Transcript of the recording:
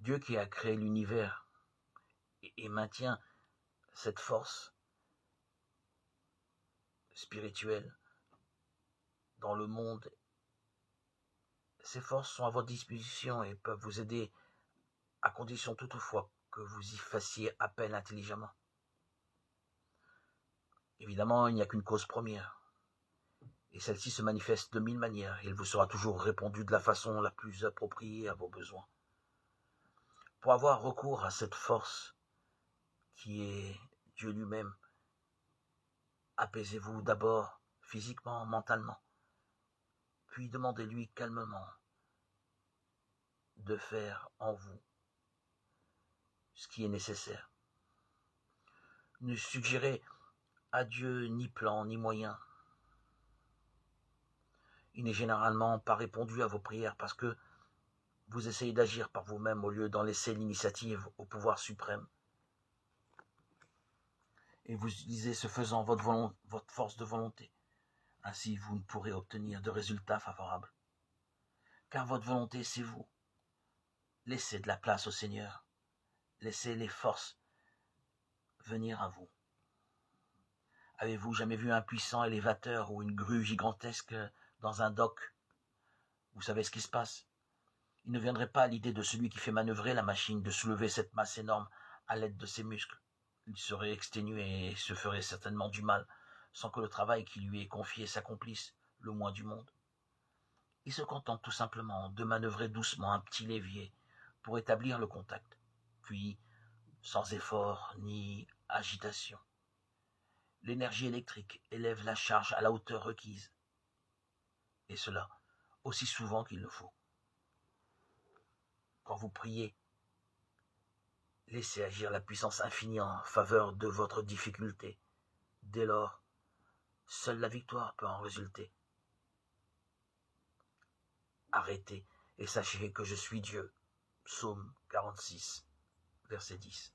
Dieu qui a créé l'univers et maintient cette force spirituelle dans le monde, ces forces sont à votre disposition et peuvent vous aider à condition toutefois que vous y fassiez appel intelligemment. Évidemment, il n'y a qu'une cause première, et celle-ci se manifeste de 1000 manières. Il vous sera toujours répondu de la façon la plus appropriée à vos besoins. Pour avoir recours à cette force qui est Dieu lui-même, apaisez-vous d'abord physiquement, mentalement, puis demandez-lui calmement de faire en vous ce qui est nécessaire. Ne suggérez à Dieu ni plan ni moyen. Il n'est généralement pas répondu à vos prières parce que vous essayez d'agir par vous-même au lieu d'en laisser l'initiative au pouvoir suprême. Et vous utilisez ce faisant votre force de volonté. Ainsi, vous ne pourrez obtenir de résultats favorables. Car votre volonté, c'est vous. Laissez de la place au Seigneur. Laissez les forces venir à vous. Avez-vous jamais vu un puissant élévateur ou une grue gigantesque dans un dock? Vous savez ce qui se passe? Il ne viendrait pas à l'idée de celui qui fait manœuvrer la machine de soulever cette masse énorme à l'aide de ses muscles. Il serait exténué et se ferait certainement du mal, sans que le travail qui lui est confié s'accomplisse le moins du monde. Il se contente tout simplement de manœuvrer doucement un petit levier pour établir le contact, puis, sans effort ni agitation, l'énergie électrique élève la charge à la hauteur requise, et cela aussi souvent qu'il le faut. Quand vous priez, laissez agir la puissance infinie en faveur de votre difficulté. Dès lors, seule la victoire peut en résulter. Arrêtez et sachez que je suis Dieu. Psaume 46, verset 10.